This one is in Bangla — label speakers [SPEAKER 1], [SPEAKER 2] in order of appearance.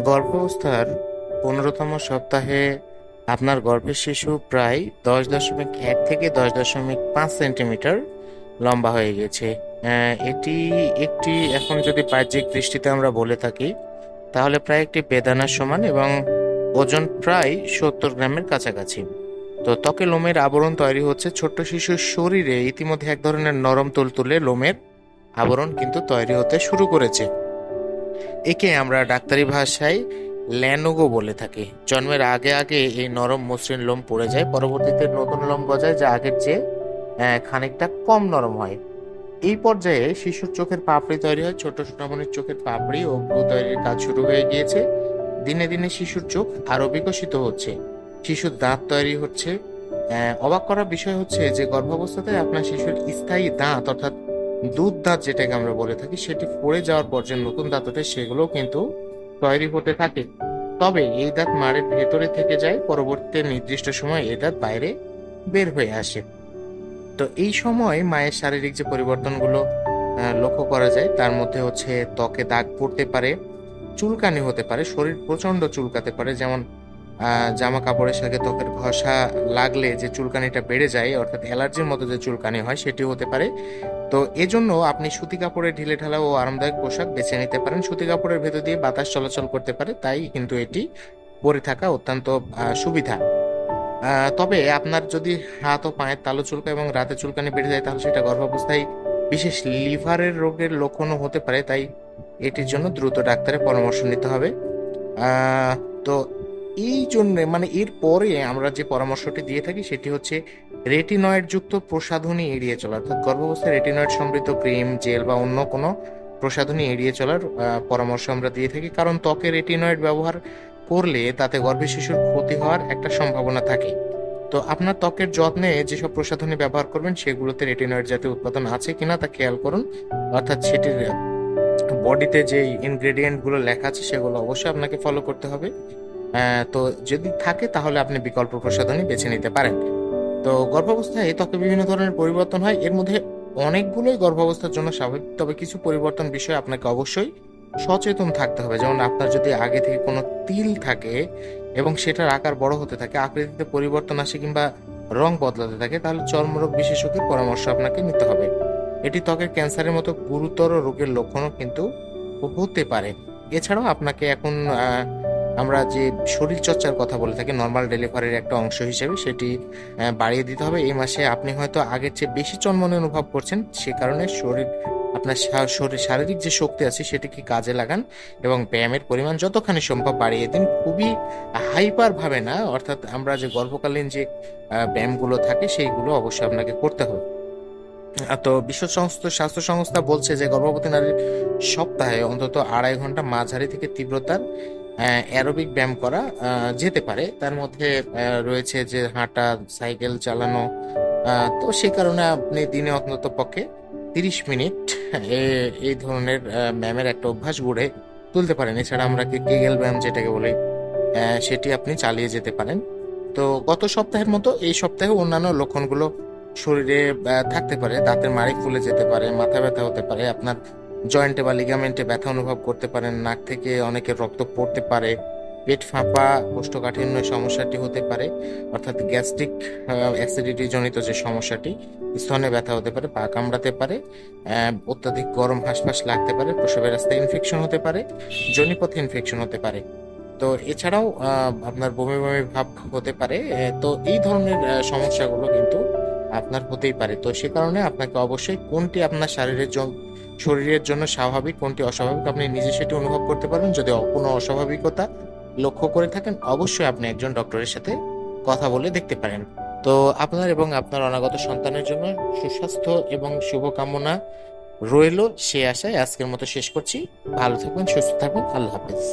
[SPEAKER 1] গর্ভাবস্থার ১৫তম সপ্তাহে আপনার গর্ভের শিশু প্রায় ১০.১ থেকে ১০.৫ সেন্টিমিটার লম্বা হয়ে গেছে। এটি একটি, এখন যদি বাহ্যিক দৃষ্টিতে আমরা বলে থাকি, তাহলে প্রায় একটি বেদানার সমান এবং ওজন প্রায় ৭০ গ্রামের কাছাকাছি। তো ত্বকে লোমের আবরণ তৈরি হচ্ছে। ছোট্ট শিশুর শরীরে ইতিমধ্যে এক ধরনের নরম তুলতুলে লোমের আবরণ কিন্তু তৈরি হতে শুরু করেছে। একে আমরা ডাক্তারি ভাষায় ল্যানুগো বলে থাকি। জন্মের আগে আগে এই নরম মসৃণ লোম পড়ে যায়, পরবর্তীতে নতুন লোম গজায় যা আগের চেয়ে খানিকটা কম নরম হয়। এই পর্যায়ে শিশুর চোখের পাপড়ি তৈরি হয়। ছোট সোনামণির চোখের পাপড়ি ও ভ্রু তৈরির কাজ শুরু হয়ে গিয়েছে। দিনে দিনে শিশুর চোখ আরো বিকশিত হচ্ছে, শিশুর দাঁত তৈরি হচ্ছে। অবাক করার বিষয় হচ্ছে যে গর্ভাবস্থাতে আপনার শিশুর স্থায়ী দাঁত, অর্থাৎ দুধ দাঁত যেটাকে আমরা বলে থাকি, সেটি পড়ে যাওয়ার পর যে নতুন দাঁত ওঠে সেগুলো কিন্তু তৈরি হতে থাকে। তবে এই দাঁত মাড়ের ভেতরে থেকে যায়, পরবর্তীতে নির্দিষ্ট সময় এই দাঁত বাইরে বের হয়ে আসে। তো এই সময় মায়ের শারীরিক যে পরিবর্তনগুলো লক্ষ্য করা যায়, তার মধ্যে হচ্ছে ত্বকে দাগ পড়তে পারে, চুলকানি হতে পারে, শরীর প্রচন্ড চুলকাতে পারে। যেমন জামা কাপড়ের সাথে ত্বকের ঘষা লাগলে যে চুলকানিটা বেড়ে যায়, অর্থাৎ অ্যালার্জির মতো যে চুলকানি হয়, সেটি হতে পারে। তো এজন্য আপনি সুতি কাপড়ের ঢিলেঢালা ও আরামদায়ক পোশাক বেছে নিতে পারেন। সুতি কাপড়ের ভেতর দিয়ে বাতাস চলাচল করতে পারে, তাই কিন্তু এটি পরে থাকা অত্যন্ত সুবিধা। তবে আপনার যদি হাত ও পায়ের তালু চুলকা এবং রাতে চুলকানি বেড়ে যায়, তাহলে সেটা গর্ভাবস্থায় বিশেষ লিভারের রোগের লক্ষণও হতে পারে। তাই এটির জন্য দ্রুত ডাক্তারের পরামর্শ নিতে হবে। আহ তো এই জন্য এর পরে আমরা যে পরামর্শটি দিয়ে থাকি সেটি হচ্ছে রেটিনয়েড যুক্ত প্রসাধনী এড়িয়ে চলা, অর্থাৎ গর্ভাবস্থায় রেটিনয়েড সমৃদ্ধ ক্রিম, জেল বা অন্য কোনো প্রসাধনী এড়িয়ে চলার পরামর্শ আমরা দিয়ে থাকি। কারণ ত্বকে রেটিনয়েড ব্যবহার করলে তাতে গর্ভের শিশুর ক্ষতি হওয়ার একটা সম্ভাবনা থাকে। তো আপনার ত্বকের যত্নে যেসব প্রসাধনী ব্যবহার করবেন সেগুলোতে রেটিনয়েড জাতীয় উৎপাদন আছে কিনা তা খেয়াল করুন। অর্থাৎ সেটির বডিতে যে ইনগ্রেডিয়েন্ট গুলো লেখা আছে সেগুলো অবশ্যই আপনাকে ফলো করতে হবে। তো যদি থাকে তাহলে আপনি বিকল্প প্রসাধনী বেছে নিতে পারেন। তো গর্ভাবস্থায় ত্বকে বিভিন্ন ধরনের পরিবর্তন হয়, এর মধ্যে অনেকগুলোই গর্ভাবস্থার জন্য স্বাভাবিক। তবে কিছু পরিবর্তন বিষয়ে আপনাকে অবশ্যই সচেতন থাকতে হবে। যেমন আপনার যদি আগে থেকে কোনো তিল থাকে এবং সেটার আকার বড় হতে থাকে, আকৃতিতে পরিবর্তন আসে কিংবা রং বদলাতে থাকে, তাহলে চর্মরোগ বিশেষজ্ঞের পরামর্শ আপনাকে নিতে হবে। এটি ত্বকের ক্যান্সারের মতো গুরুতর রোগের লক্ষণও কিন্তু হতে পারে। এছাড়াও আপনাকে এখন আমরা যে শরীর চর্চার কথা বলে থাকি নর্মাল ডেলিভারির একটা অংশ হিসেবে, সেটি বাড়িয়ে দিতে হবে। এই মাসে আপনি হয়তো আগের চেয়ে বেশি চনমনে অনুভব করছেন, সে কারণে আপনার শরীর শারীরিক যে শক্তি আছে সেটিকে কাজে লাগান এবং ব্যায়ামের পরিমাণ যতখানি সম্ভব বাড়িয়ে দিন। খুবই হাইপার ভাবে না, অর্থাৎ আমরা যে গর্ভকালীন যে ব্যায়ামগুলো থাকে সেইগুলো অবশ্যই আপনাকে করতে হবে। তো বিশ্ব স্বাস্থ্য সংস্থা বলছে যে গর্ভবতী নারীর সপ্তাহে অন্তত ২.৫ ঘন্টা মাঝারি থেকে তীব্রতার অ্যারোবিক ব্যায়াম করা যেতে পারে। তার মধ্যে রয়েছে যে হাঁটা, সাইকেল চালানো। তো সেই কারণে আপনি দিনে অন্তত পক্ষে ৩০ মিনিট এই ধরনের ব্যায়ামের একটা অভ্যাস গড়ে তুলতে পারেন। এছাড়া আমরা কেগেল ব্যায়াম যেটাকে বলি, সেটি আপনি চালিয়ে যেতে পারেন। তো গত সপ্তাহের মতো এই সপ্তাহে অন্যান্য লক্ষণগুলো শরীরে থাকতে পারে। দাঁতের মাড়ি ফুলে যেতে পারে, মাথা ব্যথা হতে পারে, আপনার জয়েন্টে বা লিগামেন্টে ব্যথা অনুভব করতে পারেন, নাক থেকে অনেকের রক্ত পড়তে পারে, পেট ফাঁপা, কোষ্ঠকাঠিন্য সমস্যাটি হতে পারে, অর্থাৎ গ্যাস্ট্রিক অ্যাসিডিটি জনিত যে সমস্যাটি, স্তনে ব্যথা হতে পারে, পা কামড়াতে পারে, অত্যাধিক গরম হাঁসফাঁস লাগতে পারে, প্রসবের রাস্তায় ইনফেকশন হতে পারে, যোনিপথে ইনফেকশন হতে পারে। তো এছাড়াও আপনার বমি বমি ভাব হতে পারে। তো এই ধরনের সমস্যাগুলো কিন্তু আপনার হতেই পারে। তো সে কারণে আপনাকে অবশ্যই কোনটি আপনার শরীরের জন্য স্বাভাবিক, কোনটি অস্বাভাবিক, আপনি নিজে সেটি অনুভব করতে পারবেন। যদি কোনো অস্বাভাবিকতা লক্ষ্য করে থাকেন, অবশ্যই আপনি একজন ডক্টরের সাথে কথা বলে দেখতে পারেন। তো আপনার এবং আপনার অনাগত সন্তানের জন্য সুস্বাস্থ্য এবং শুভকামনা রইল, সে আশায় আজকের মতো শেষ করছি। ভালো থাকবেন, সুস্থ থাকবেন, আল্লাহ হাফেজ।